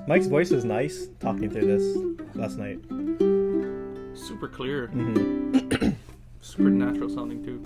Mike's voice was nice talking through this last night. Super clear. Mm-hmm. Super natural sounding too.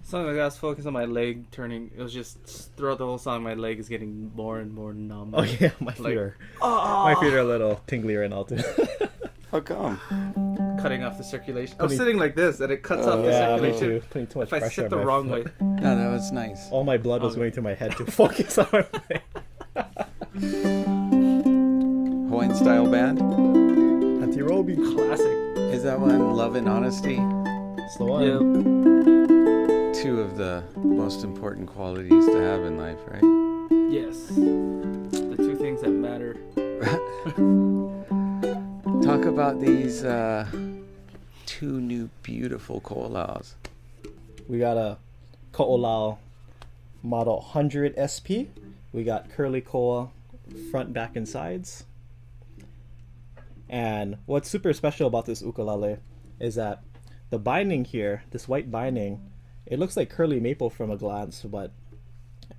Something like that. I was focused on my leg turning. It was just throughout the whole song, my leg is getting more and more numb. Oh yeah, my feet are a little tingly right now too. How come? Cutting off the circulation. I was sitting like this, and it cuts off the circulation. Me too. Putting too much If I pressure sit on the my wrong foot. way. No, that was nice. All my blood was going to my head to focus on my leg. Hawaiian style band? Anti-Roby. Classic. Is that one Love and Honesty? Slow on. Yeah. two of the most important qualities to have in life, right? Yes. The two things that matter. Talk about these two new beautiful koalas. We got a KoAloha Model 100 SP. We got curly koa front, back, and sides. And what's super special about this ukulele is that the binding here, this white binding, it looks like curly maple from a glance, but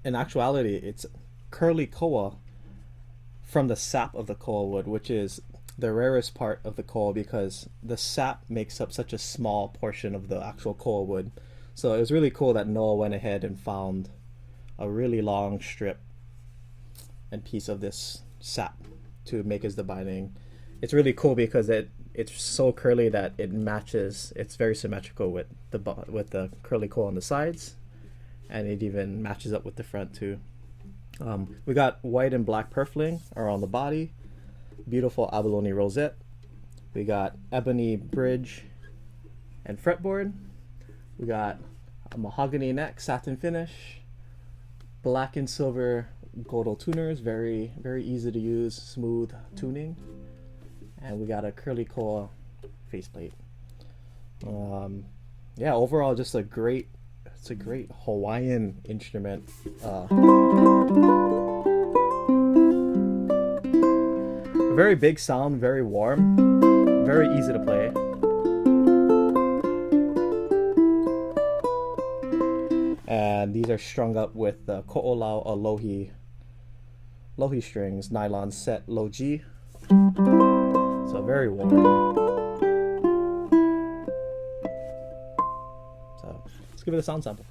in actuality, it's curly koa from the sap of the koa wood, which is the rarest part of the koa because the sap makes up such a small portion of the actual koa wood. So it was really cool that Noah went ahead and found a really long strip and piece of this sap to make as the binding. It's really cool because it's so curly that it matches. It's very symmetrical with the curly koa on the sides, and it even matches up with the front too. We got white and black purfling around the body, beautiful abalone rosette. We got ebony bridge and fretboard. We got a mahogany neck, satin finish, black and silver Godel tuners, very very easy to use, smooth tuning, and we got a curly koa faceplate. Yeah, overall just a great Hawaiian instrument. A very big sound, very warm, very easy to play. And these are strung up with the KoAloha lohi strings, nylon set low G. So very warm. So let's give it a sound sample.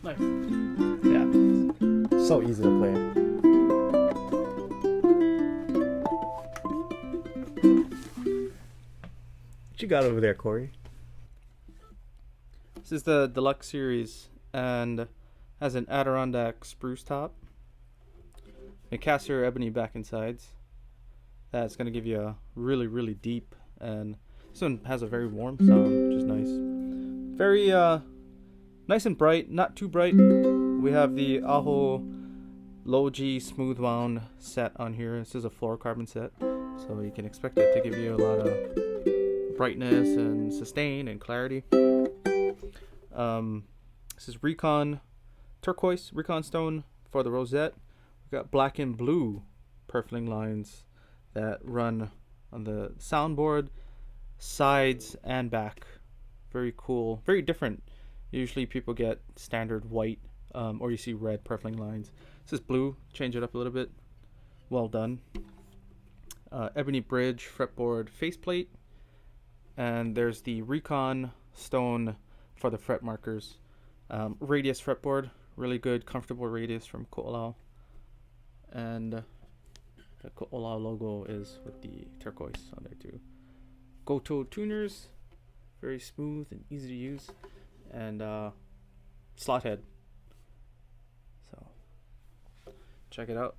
Nice. Yeah, so easy to play. What you got over there, Corey? This is the Deluxe series and has an Adirondack spruce top, Macassar ebony back and sides. That's going to give you a really, really deep, and this one has a very warm sound, which is nice. Very nice and bright, not too bright. We have the Aho low G smooth wound set on here. This is a fluorocarbon set, so you can expect it to give you a lot of brightness and sustain and clarity. This is Recon turquoise, Recon stone for the rosette. We've got black and blue purfling lines that run on the soundboard, sides and back. Very cool, very different. Usually people get standard white, or you see red purfling lines. This is blue, change it up a little bit. Well done. Ebony bridge, fretboard, faceplate. And there's the Recon stone for the fret markers. Radius fretboard, really good, comfortable radius from KoAloha. And the KoAloha logo is with the turquoise on there too. Goto tuners, very smooth and easy to use. And slot head. So check it out.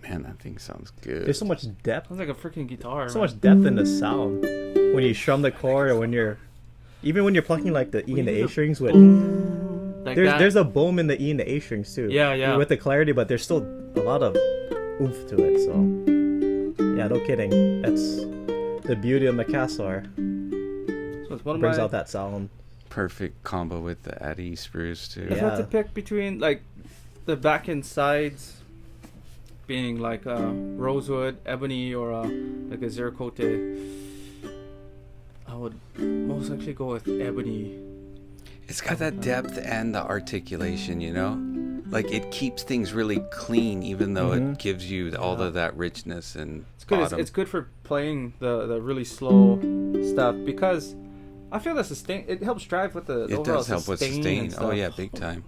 Man, that thing sounds good. There's so much depth. Sounds like a freaking guitar. So man. much depth in the sound when you strum the chord, or when you're plucking like the E and the A strings with. Like There's a boom in the E and the A strings too. Yeah. With the clarity, but there's still a lot of oomph to it. So yeah, no kidding. That's the beauty of Macassar. So it's one of Brings my. out that sound. Perfect combo with the Addy spruce too. If I had to pick between like the back and sides being like rosewood, ebony, or like a ziricote, I would most likely go with ebony. It's got that depth and the articulation, you know? Like it keeps things really clean, even though it gives you all of that richness and It's good. It's good for playing the really slow stuff, because I feel that sustain. It helps drive with the It overall does help with sustain sustain. and Oh stuff. yeah, big time.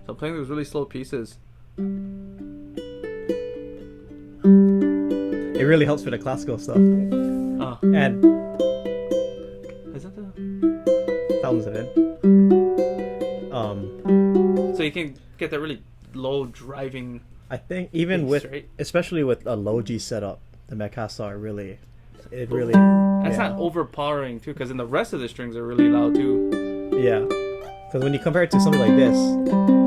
So playing those really slow pieces. It really helps with the classical stuff. Oh, And is that the? sounds of it. So you can get that really low driving. I think even Bass, with, right? especially with a low G setup, the Macassar really. That's yeah. not overpowering too, because then the rest of the strings are really loud too. Yeah, because when you compare it to something like this,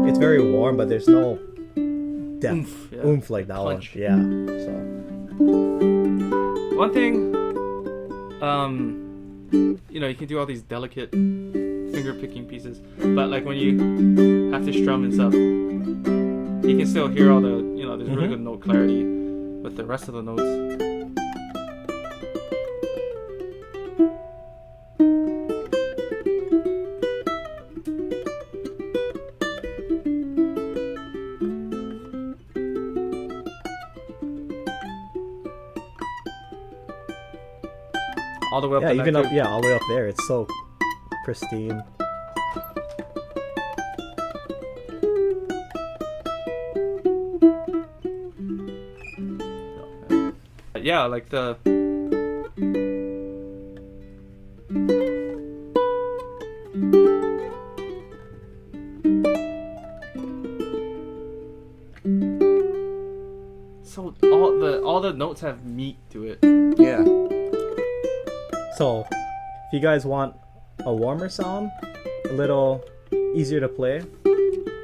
it's very warm, but there's no depth, oomph like that Punch. one. Yeah. So One thing, you can do all these delicate finger picking pieces, but like when you have to strum and stuff, you can still hear all the, there's really good note clarity with the rest of the notes. All the way up yeah, the even neck up, too. yeah, all the way up there, it's so pristine. Yeah, like the so all the notes have meat to it. Yeah. So, if you guys want a warmer sound, a little easier to play,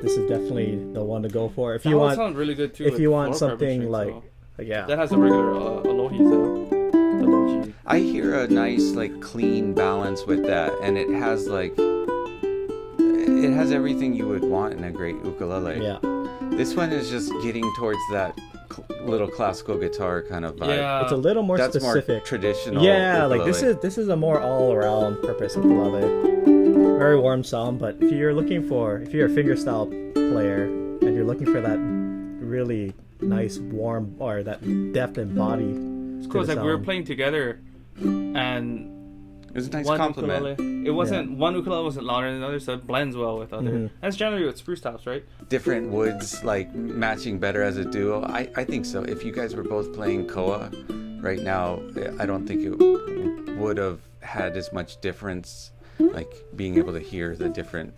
this is definitely the one to go for. If That you one want, sounds really good too. if with you want floor something vibrations, like yeah, that has a regular alohi, the low G. I hear a nice like clean balance with that, and it has everything you would want in a great ukulele. yeah. This one is just getting towards that little classical guitar kind of vibe. Yeah, It's a little more That's more specific. traditional. Yeah, like ukulele. this is a more all-around purpose ukulele. Very warm sound, but if you're a fingerstyle player and you're looking for that really nice warm, or that depth and body, it's cool. to It's the like we were sound. playing together, and It was a nice one compliment. ukulele, it wasn't one ukulele wasn't louder than the other, so it blends well with other. Mhm. That's generally with spruce tops, right? Different woods like matching better as a duo. I think so. If you guys were both playing Koa right now, I don't think it would have had as much difference, like being able to hear the different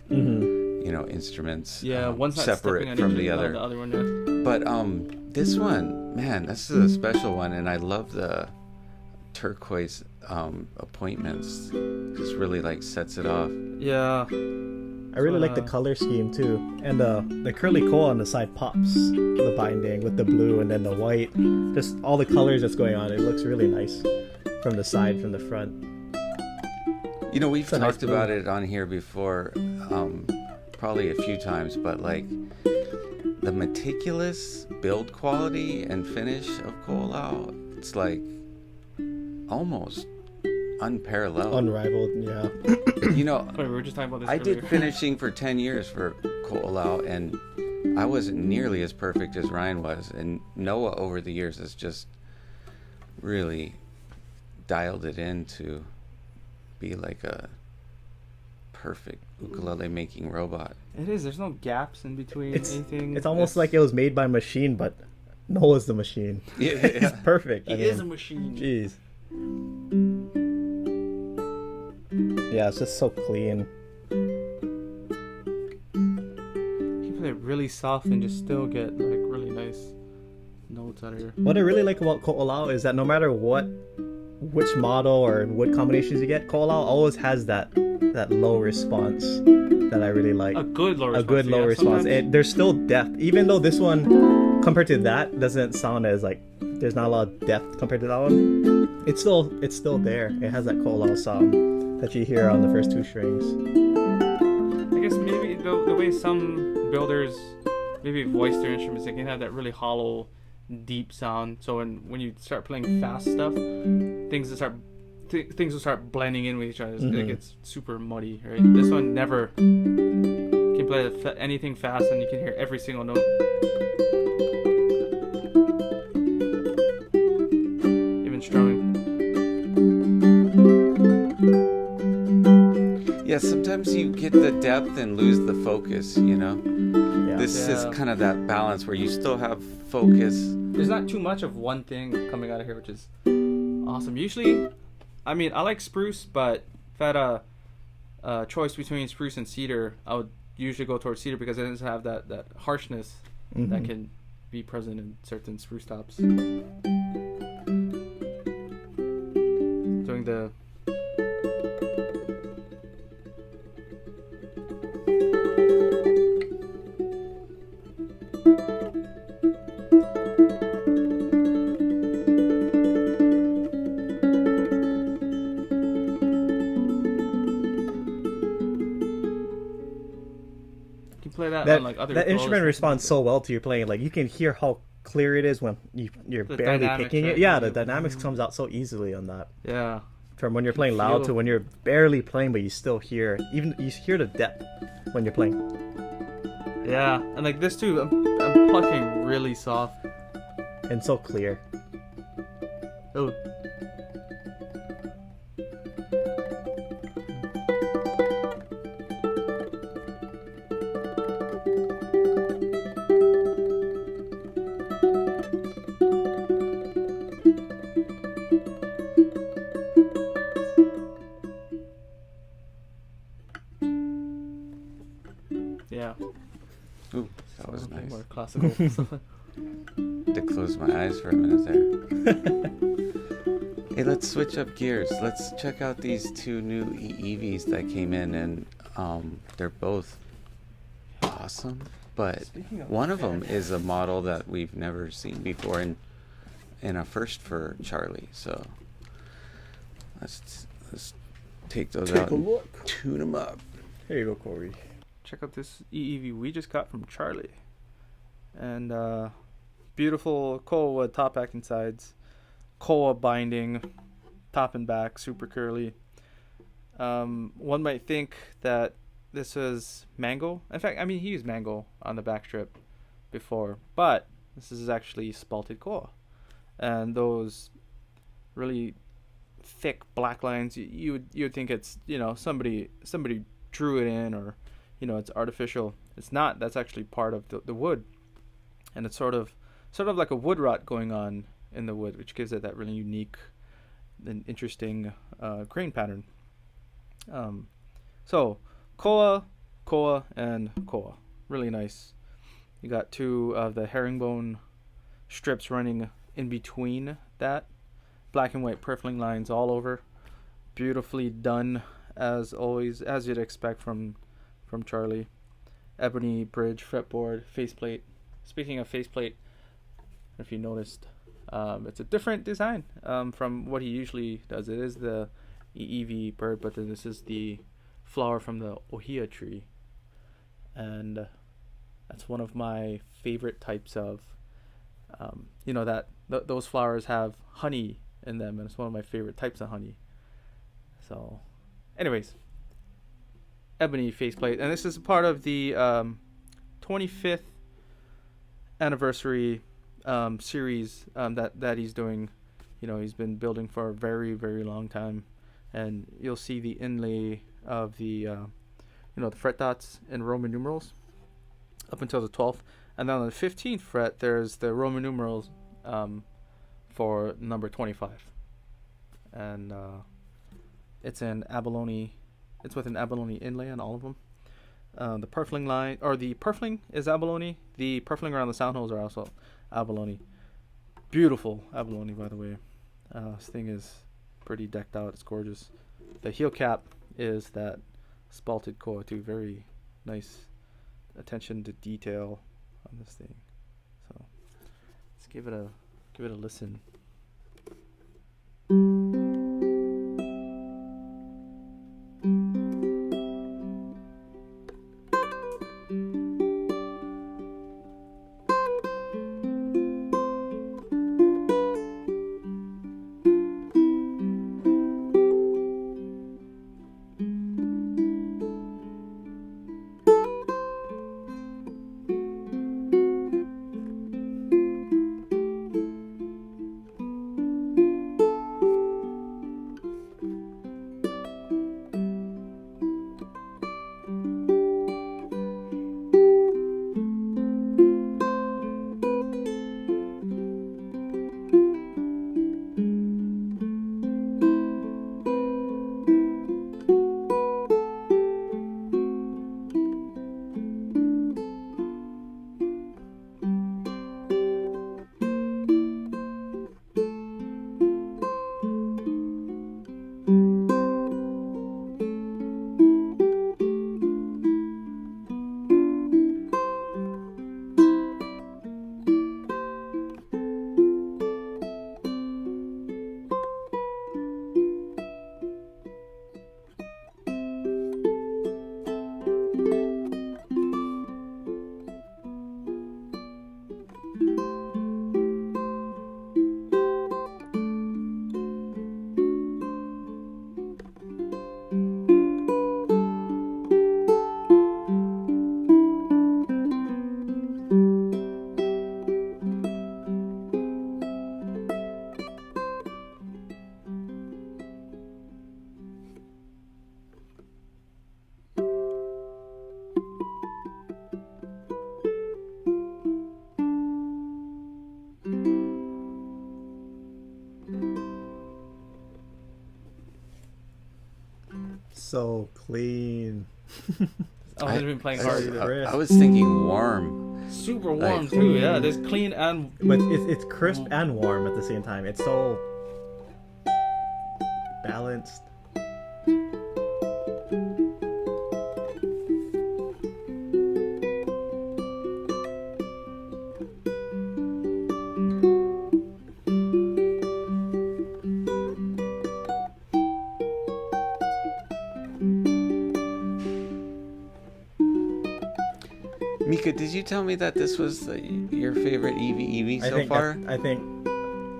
instruments Yeah, one's not separate stepping on from each the other, other. The other one, yeah. But this one, man, this is a special one, and I love the turquoise appointments. Just really like sets it off. Yeah. I really like the color scheme too, and the curly koa on the side pops the binding with the blue and then the white, just all the colors that's going on. It looks really nice from the side, from the front. You know, we've It's a nice talked about it on here before, probably a few times, but like the meticulous build quality and finish of KoAloha, it's like almost unparalleled. Unrivaled, yeah. You know, Wait, we were just talking about this I earlier. did finishing for 10 years for KoAloha, and I wasn't nearly as perfect as Ryan was. And Noah, over the years, has just really dialed it in to be like a perfect ukulele making robot. It is. There's no gaps in between anything. It's almost like it was made by machine, but Noah's the machine. Yeah, It's perfect. He is a machine. Jeez. Yeah, it's just so clean. You play it really soft and just still get like really nice notes out of here. What I really like about KoAloha is that no matter which model or wood combinations you get, KoAloha always has that low response that I really like. A good low response. A good low response. There's still depth, even though this one compared to that doesn't sound as like there's not a lot of depth compared to that one. It's still there. It has that KoAloha sound that you hear on the first two strings. I guess maybe the way some builders maybe voice their instruments, they can have that really hollow, deep sound. So when you start playing fast stuff, things will start blending in with each other. It gets super muddy, right? This one never. You can play anything fast and you can hear every single note. Even strumming. Yeah, sometimes you get the depth and lose the focus, you know? Yeah. This is kind of that balance where you still have focus. There's not too much of one thing coming out of here, which is awesome. Usually, I mean, I like spruce, but if I had a choice between spruce and cedar, I would usually go towards cedar because it doesn't have that harshness that can be present in certain spruce tops. Doing the play that on like other that ukuleles. instrument responds so well to your playing. Like you can hear how clear it is when you're The barely dynamics, picking right? it. Yeah, the dynamics comes out so easily on that. Yeah. From when you're playing loud to when you're barely playing, but you still hear. Even you hear the depth when you're playing. Yeah, and like this too, I'm plucking really soft. And so clear. Oh. Yeah. Ooh, that was Something nice. more classical. To close my eyes for a minute there. Hey, let's switch up gears. Let's check out these two new EEVs that came in, and they're both awesome. But Speaking of one of them is a model that we've never seen before, and a first for Charlie. So let's take those out and look. tune them up. Here you go, Corey. Check out this EEV we just got from Charlie. And beautiful Koa wood top, back, and sides. Koa binding, top and back, super curly. One might think that this was mango. In fact, I mean, he used mango on the back strip before, but this is actually spalted Koa. And those really thick black lines, you would think it's, somebody drew it in, or it's artificial. It's not. That's actually part of the wood, and it's sort of like a wood rot going on in the wood, which gives it that really unique and interesting grain pattern. So Koa, and Koa, really nice. You got two of the herringbone strips running in between that, black and white purfling lines all over, beautifully done as always, as you'd expect from Charlie. Ebony bridge, fretboard, faceplate. Speaking of faceplate, if you noticed, it's a different design from what he usually does. It is the EEV bird, but then this is the flower from the ohia tree, and that's one of my favorite types of those flowers have honey in them, and it's one of my favorite types of honey. So anyways, ebony faceplate, and this is part of the 25th anniversary series that he's doing. He's been building for a very, very long time, and you'll see the inlay of the the fret dots in Roman numerals up until the 12th. And then on the 15th fret, there's the Roman numerals for number 25. And it's in abalone. It's with an abalone inlay on all of them. The purfling line, or the purfling is abalone. The purfling around the sound holes are also abalone. Beautiful abalone, by the way. This thing is pretty decked out. It's gorgeous. The heel cap is that spalted koa too. Very nice attention to detail on this thing. So let's give it a listen. So clean. Oh, he's been playing hard. I was thinking warm. Super warm too. Yeah, there's clean and. But it's crisp and warm at the same time. It's so balanced. Mika, did you tell me that this was your favorite EV so far? I think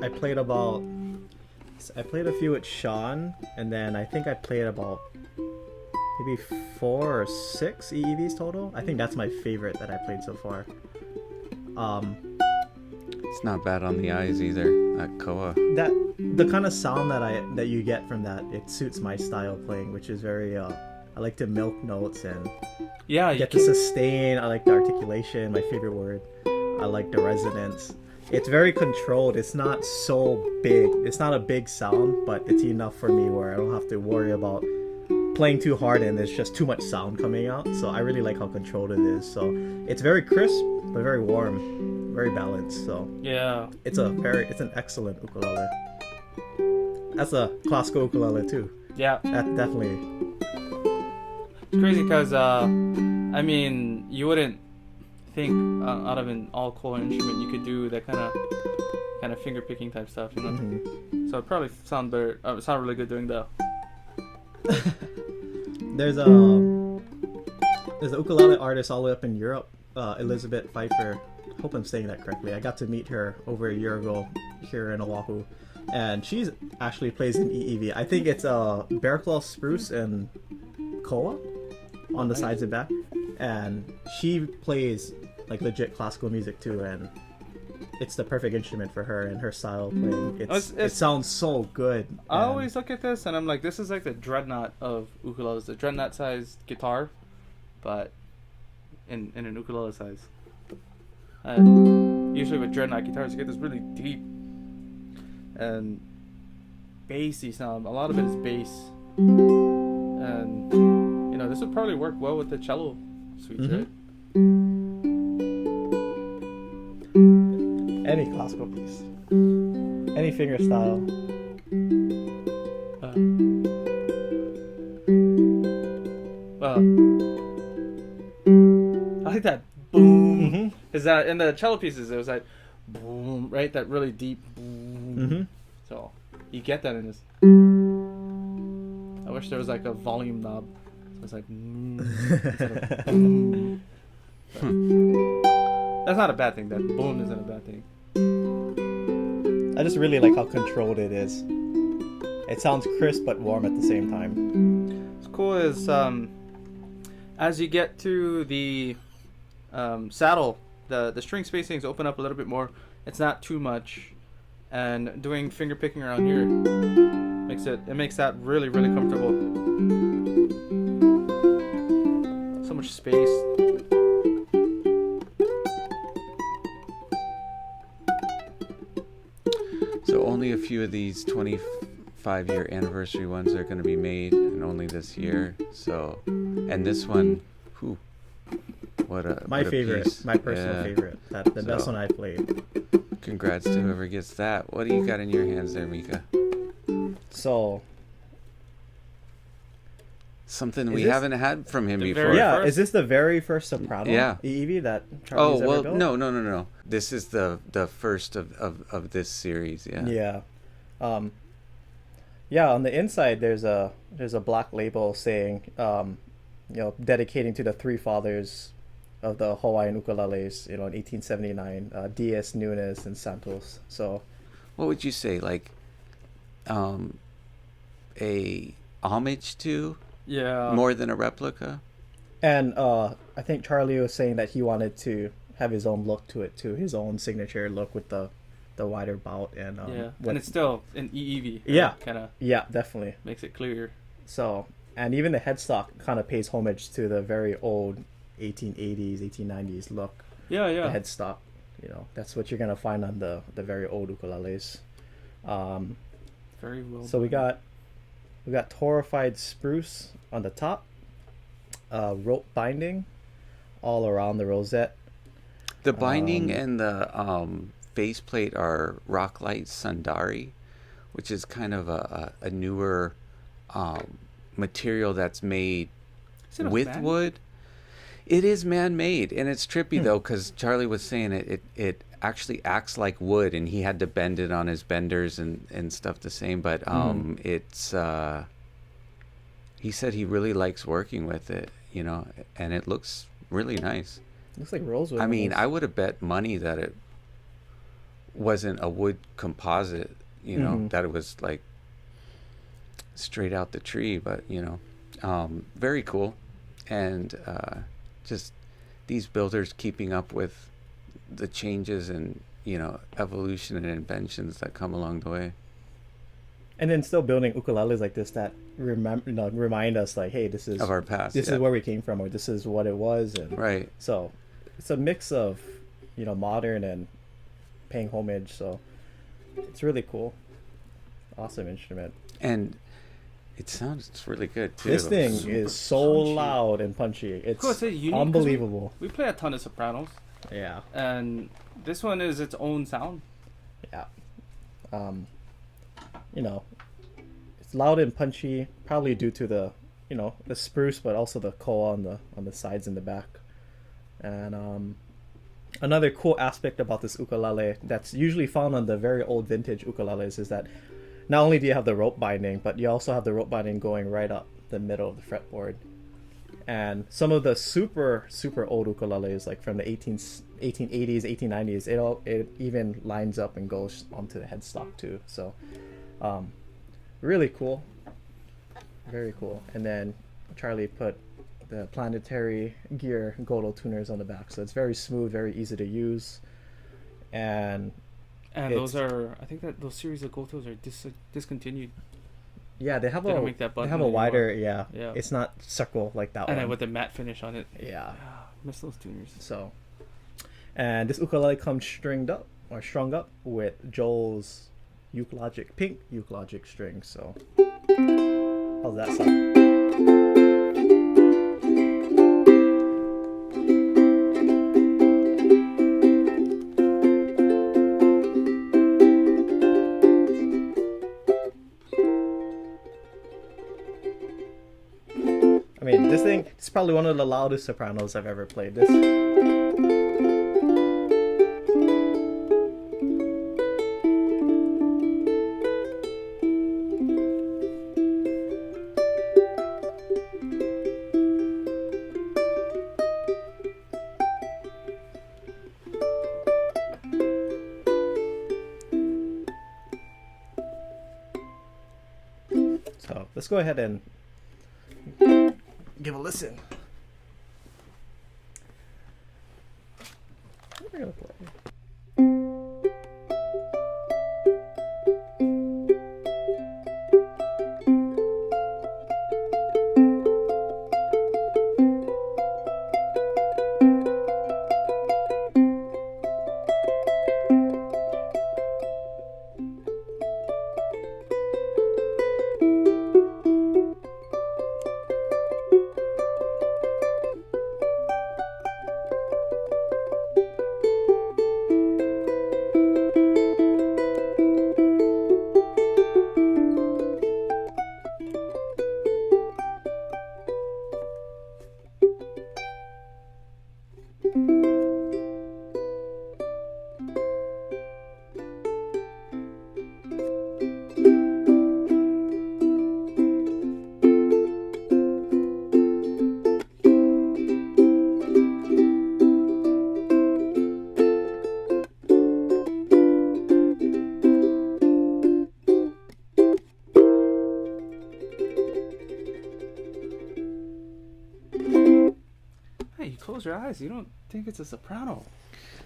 I played a few with Sean, and then I think I played about maybe 4 or 6 EEVs total. I think that's my favorite that I played so far. It's not bad on the eyes either. That Koa. That the kind of sound that you get from that, it suits my style of playing, which is very I like to milk notes and get the sustain. I like the articulation, my favorite word. I like the resonance. It's very controlled. It's not so big. It's not a big sound, but it's enough for me where I don't have to worry about playing too hard and there's just too much sound coming out. So I really like how controlled it is. So it's very crisp, but very warm, very balanced. So yeah, it's an excellent ukulele. That's a classical ukulele too. Yeah, that definitely. It's crazy because I mean, you wouldn't think out of an all koa instrument you could do that kind of finger picking type stuff, you know. Mm-hmm. So it probably sound better. Sound really good doing the. There's an ukulele artist all the way up in Europe, Elizabeth Pfeiffer. Hope I'm saying that correctly. I got to meet her over a year ago here in Oahu, and she's actually plays an EEV. I think it's bear claw spruce and koa on the sides and back, and she plays like legit classical music too, and it's the perfect instrument for her and her style of playing. It sounds so good. I always look at this and I'm like, this is like the dreadnought of ukuleles, the dreadnought sized guitar but in an ukulele size. And usually with dreadnought guitars, you get this really deep and bassy sound. A lot of it is bass, and this would probably work well with the cello suites, right? Any classical piece, any finger style. I like that boom. Is that in the cello pieces? It was like boom, right? That really deep boom. So you get that in this. I wish there was like a volume knob. So it's like instead of boom. That's not a bad thing. That boom isn't a bad thing. I just really like how controlled it is. It sounds crisp but warm at the same time. What's cool is as you get to the saddle, the string spacings open up a little bit more. It's not too much, and doing finger picking around here makes that really, really comfortable. So much space. So only a few of these 25-year anniversary ones are going to be made, and only this year. So, and this one, what a favorite, piece. my personal favorite. That's the best one I played. Congrats to whoever gets that. What do you got in your hands there, Mika? So, something we haven't had from him before. Yeah, is this the very first soprano EEV that Charlie's ever built? No. This is the first of this series. Yeah. On the inside there's a black label saying dedicating to the three fathers of the Hawaiian ukuleles, in 1879, Diaz, Nunes, and Santos. So, what would you say, like, a homage to? Yeah. More than a replica? And I think Charlie was saying that he wanted to have his own look to it too, his own signature look with the wider bout and and it's still an EEV. Right? Kind of. Yeah, definitely makes it clear. So, and even the headstock kind of pays homage to the very old 1880s, 1890s look. Yeah. The headstock, that's what you're gonna find on the very old ukuleles. Very well. So we got torrefied spruce on the top, rope binding all around the rosette. The binding and the faceplate are Rocklight Sundari, which is kind of a newer material that's made with wood. It is man-made, and it's trippy though, because Charlie was saying it actually acts like wood, and he had to bend it on his benders and stuff the same. But it's he said he really likes working with it, and it looks really nice. Looks like rosewood. I mean, I would have bet money that it wasn't a wood composite, that it was like straight out the tree, but very cool. And just these builders keeping up with the changes and evolution and inventions that come along the way, and then still building ukuleles like this that remind us, like, hey, this is of our past, this is where we came from, or this is what it was. And right, so it's a mix of modern and paying homage, so it's really cool. Awesome instrument, and it sounds really good too. This thing is so punchy. Loud and punchy. It's unbelievable. We play a ton of sopranos. Yeah. And this one is its own sound. Yeah. It's loud and punchy, probably due to the spruce, but also the koa on the sides and the back. And another cool aspect about this ukulele that's usually found on the very old vintage ukuleles is that not only do you have the rope binding, but you also have the rope binding going right up the middle of the fretboard. And some of the super, super old ukuleles, like from the 1880s, 1890s, it even lines up and goes onto the headstock too. So, really cool. Very cool. And then Charlie put the planetary gear Goto tuners on the back. So it's very smooth, very easy to use. And those are, I think that those series of Gotos are discontinued. Yeah, they don't make that they button have a anymore. wider. Yeah. Yeah. It's not circle like that And one. then with the matte finish on it. Yeah. Miss those tuners. So, and this ukulele comes stringed up or strung up with Joel's pink Logic string. So, how's that sound? I mean, this thing is probably one of the loudest sopranos I've ever played. This. So let's go ahead and give a listen. What are we gonna play? Hey, you close your eyes. You don't think it's a soprano.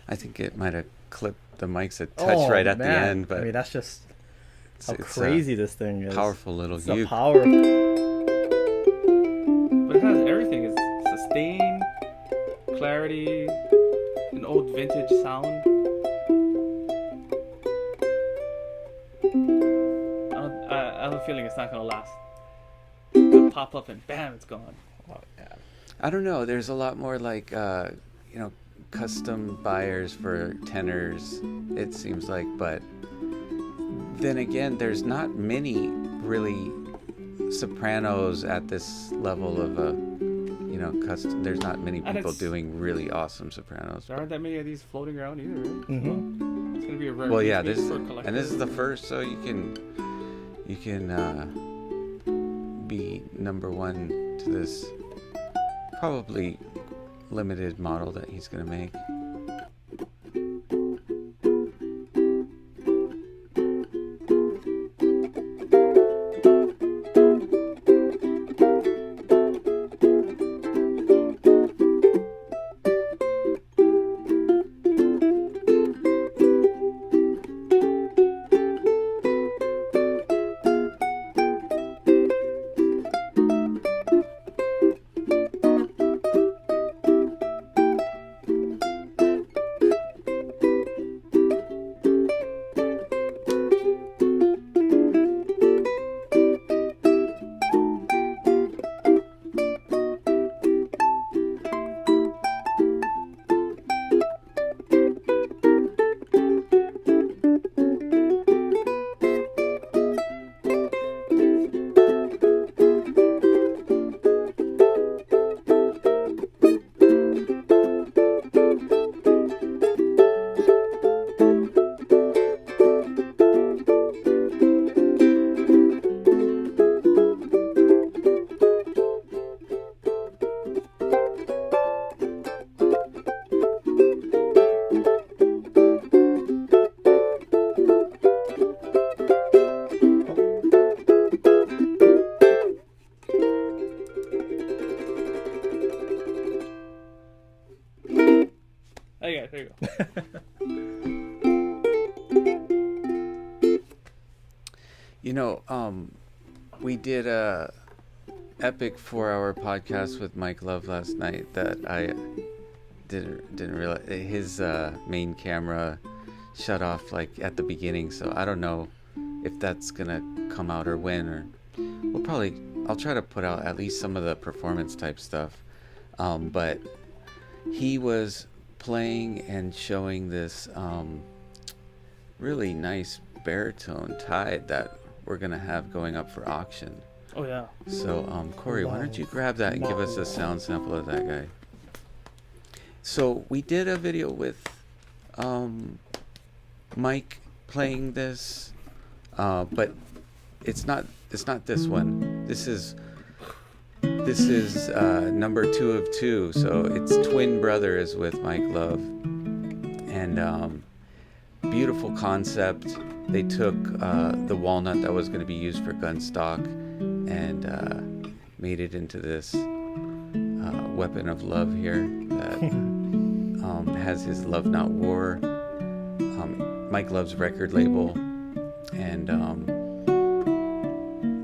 I think it might have clipped the mics a touch right at the end, but I mean, that's just how it's crazy this thing is. powerful little It's a uke. power. But it has everything. It's sustain, clarity, an old vintage sound. I have a feeling it's not gonna last. It'll pop up and bam, it's gone. Oh, yeah. I don't know. There's a lot more like custom buyers for tenors. It seems like, but then again, there's not many really sopranos at this level of custom. There's not many And people it's- doing really awesome sopranos. There aren't that many of these floating around either, right? Mm-hmm. It's gonna be a rare. Well, yeah, piece this for and collectors. this is the first, so you can be number one to this probably limited model that he's gonna make. There you go. we did a epic 4-hour podcast with Mike Love last night that I didn't realize his main camera shut off like at the beginning, so I don't know if that's gonna come out or when, or I'll try to put out at least some of the performance type stuff. But he was playing and showing this really nice baritone Tyde that we're gonna have going up for auction. Oh yeah. So Corey, why don't you grab that and give us a sound sample of that guy? So we did a video with Mike playing this, but it's not this one. This is number 2 of 2. So it's twin brother is with Mike Love, and beautiful concept. They took the walnut that was going to be used for gun stock and made it into this weapon of love here that has his Love Not War, Mike Love's record label, and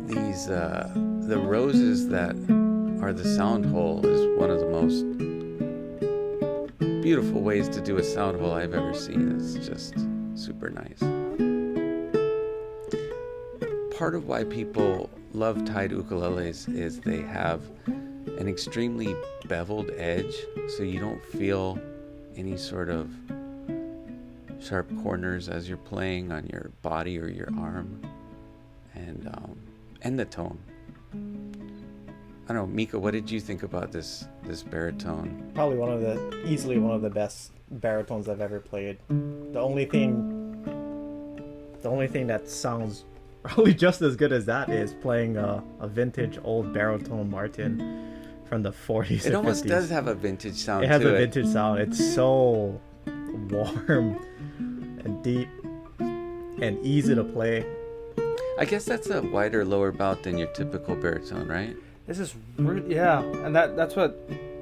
these the roses that are the sound hole is one of the most beautiful ways to do a sound hole I've ever seen. It's just super nice. Part of why people love Tyde ukuleles is they have an extremely beveled edge, so you don't feel any sort of sharp corners as you're playing on your body or your arm, and the tone. I don't know, Mika, what did you think about this baritone? Probably easily one of the best baritones I've ever played. The only thing that sounds probably just as good as that is playing a vintage old baritone Martin from the 40s. It almost 50s. Does have a vintage sound. It has a vintage sound. It's so warm and deep and easy to play. I guess that's a wider lower bout than your typical baritone, right? This is yeah, and that's what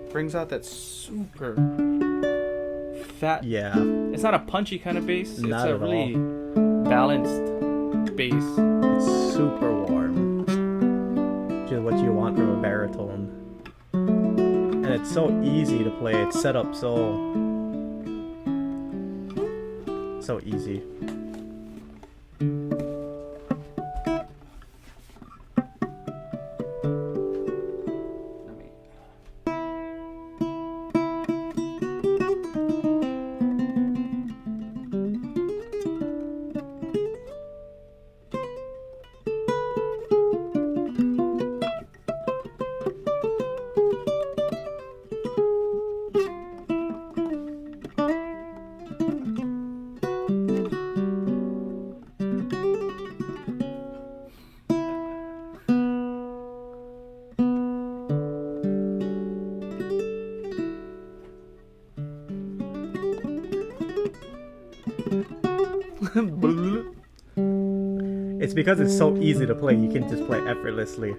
brings out that super fat. Yeah. It's not a punchy kind of bass. Not it's a really balanced bass. It's super warm. Just what you want from a baritone. And it's so easy to play. It's set up so easy. It's because it's so easy to play, you can just play effortlessly.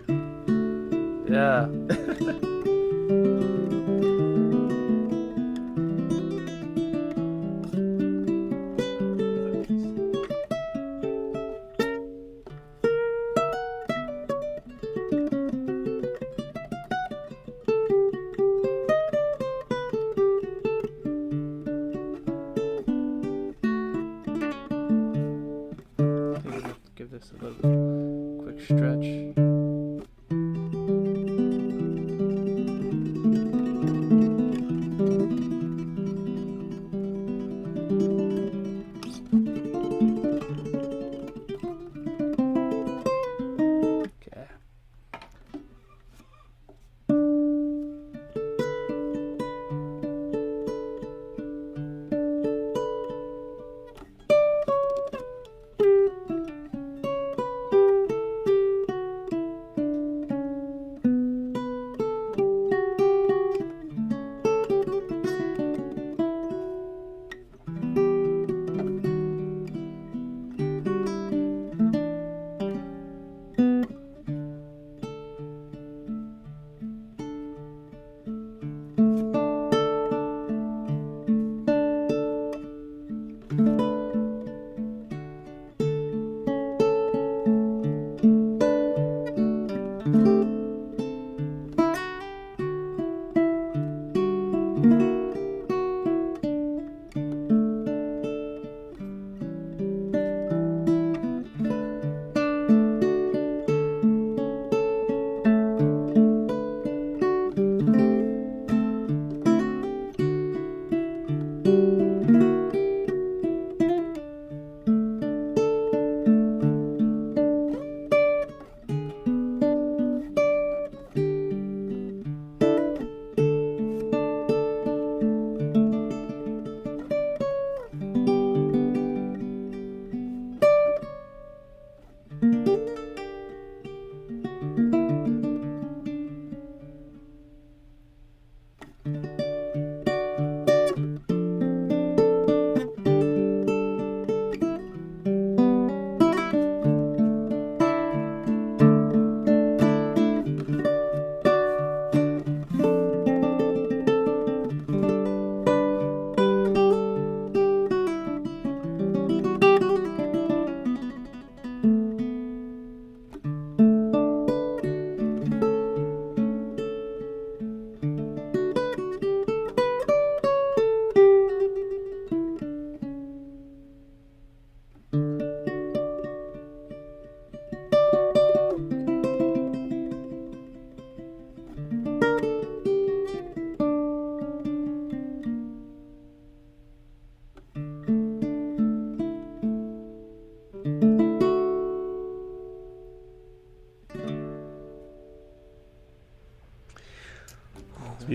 Yeah. Give this a little quick stretch.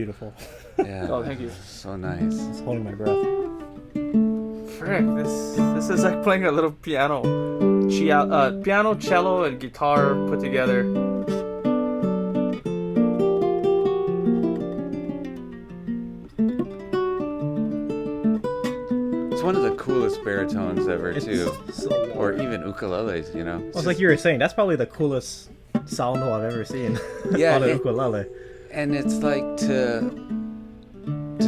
beautiful. Yeah. Oh, thank you. So nice. I was holding my breath. Frick, this is like playing a little piano, piano, cello, and guitar put together. It's one of the coolest baritones ever, too. So Or even ukuleles, you know. Well, it's like you were saying, that's probably the coolest sound hole I've ever seen. Yeah, on an it- ukulele. And it's like to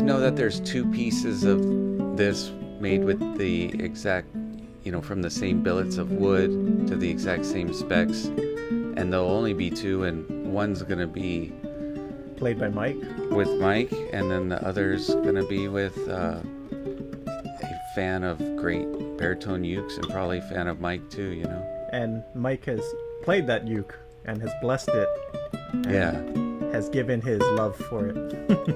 know that there's two pieces of this made with the exact, you know, from the same billets of wood to the exact same specs, and there'll only be two, and one's gonna be Played by Mike. with Mike, and then the other's gonna be with a fan of great baritone ukes, and probably a fan of Mike too, you know. And Mike has played that uke and has blessed it. And Yeah. has given his love for it.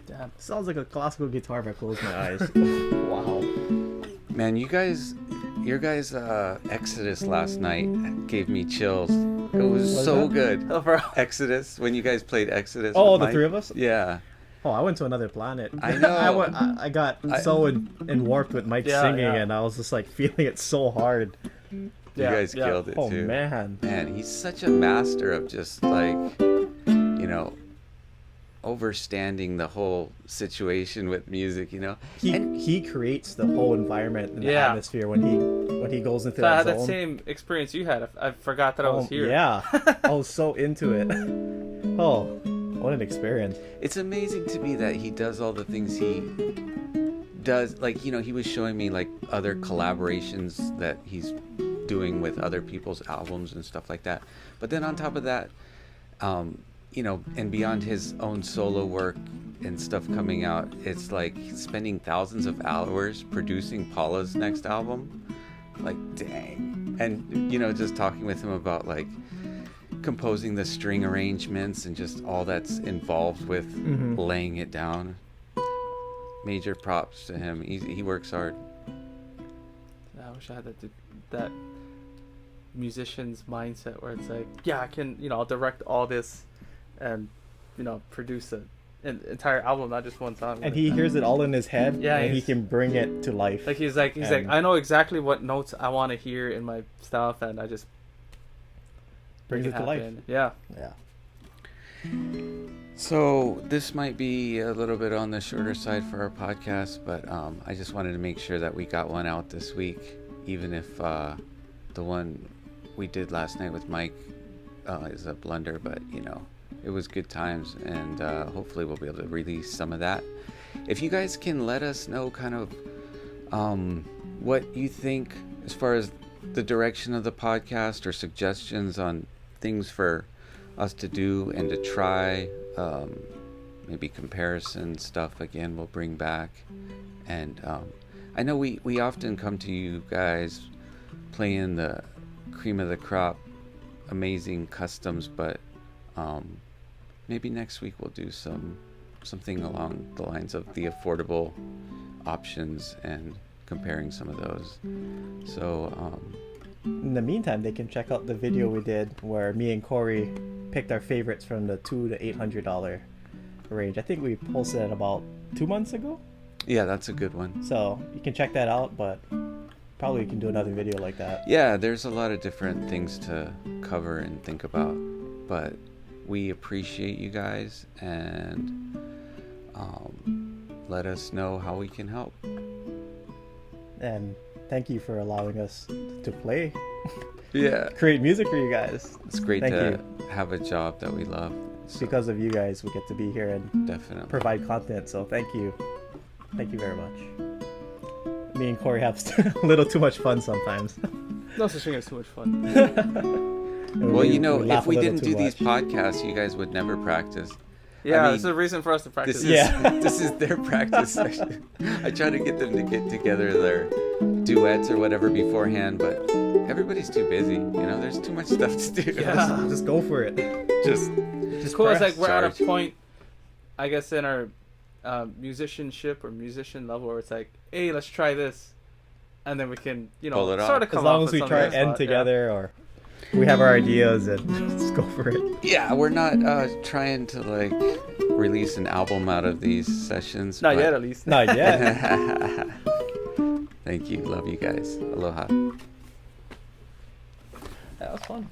Damn. Sounds like a classical guitar if I close my eyes. Wow. Man, your guys' Exodus last night gave me chills. It was What so is that? good. Oh, bro. Exodus, when you guys played Exodus. Oh, with the Mike. three of us? Yeah. Oh, I went to another planet. I know. I got so warped with Mike Yeah, singing, yeah. and I was just like feeling it so hard. You guys killed it Oh too. man. Man, he's such a master of just like, you know, overstanding the whole situation with music, you know. He creates the whole environment and the Yeah. atmosphere when he goes into So I that had zone. that same experience you had. I forgot that I was here. Yeah, I was so into it. Oh, what an experience! It's amazing to me that he does all the things he does. Like, you know, he was showing me like other collaborations that he's doing with other people's albums and stuff like that. But then on top of that, you know, and beyond his own solo work and stuff coming out, it's like he's spending thousands of hours producing Paula's next album. Like, dang. And, you know, just talking with him about like composing the string arrangements and just all that's involved with laying it down. Major props to him. He works hard. I wish I had that musician's mindset where it's like, yeah, I can, you know, I'll direct all this and, you know, produce an entire album, not just one song. And he hears it all in his head, Yeah, and he he's- can bring it to life. Like he's like And- I know exactly what notes I want to hear in my stuff, and I just brings make it to life. happen. Yeah. Yeah. So this might be a little bit on the shorter side for our podcast, but I just wanted to make sure that we got one out this week, even if the one we did last night with Mike is a blunder, but you know, it was good times, and hopefully we'll be able to release some of that. If you guys can let us know kind of what you think as far as the direction of the podcast, or suggestions on things for us to do and to try, maybe comparison stuff again we'll bring back. And I know we often come to you guys playing the cream of the crop amazing customs, but maybe next week we'll do something along the lines of the affordable options and comparing some of those. So In the meantime, they can check out the video we did where me and Corey picked our favorites from the $200 to $800 range. I think we posted it about 2 months ago. yeah, that's a good one. So you can check that out, but probably we can do another video like that. Yeah, there's a lot of different things to cover and think about, but we appreciate you guys, and let us know how we can help. And thank you for allowing us to play, Yeah, create music for you guys. it's great Thank to have a job that we love. So, Because of you guys, we get to be here and definitely. provide content. So thank you. Thank you very much. Me and Corey have a little too much fun sometimes. No such thing as too much fun. And Well, you know, laugh if we a little didn't too do these much. podcasts, you guys would never practice. Yeah, mean, it's a reason for us to practice. This is Yeah. this is their practice session. I try to get them to get together their duets or whatever beforehand, but everybody's too busy. You know, there's too much stuff to do. Yeah. Just go for it. Just It's cool. It's press, like we're at a charge. point, I guess, in our musicianship or musician level where it's like, hey, let's try this, and then we can, Pull it off. sort of As come long up as with we try something and end that's not- together, or we have our ideas and just go for it. yeah, we're not trying to like release an album out of these sessions. Not but- yet, at least. Not yet. Thank you. Love you guys. Aloha. That was fun.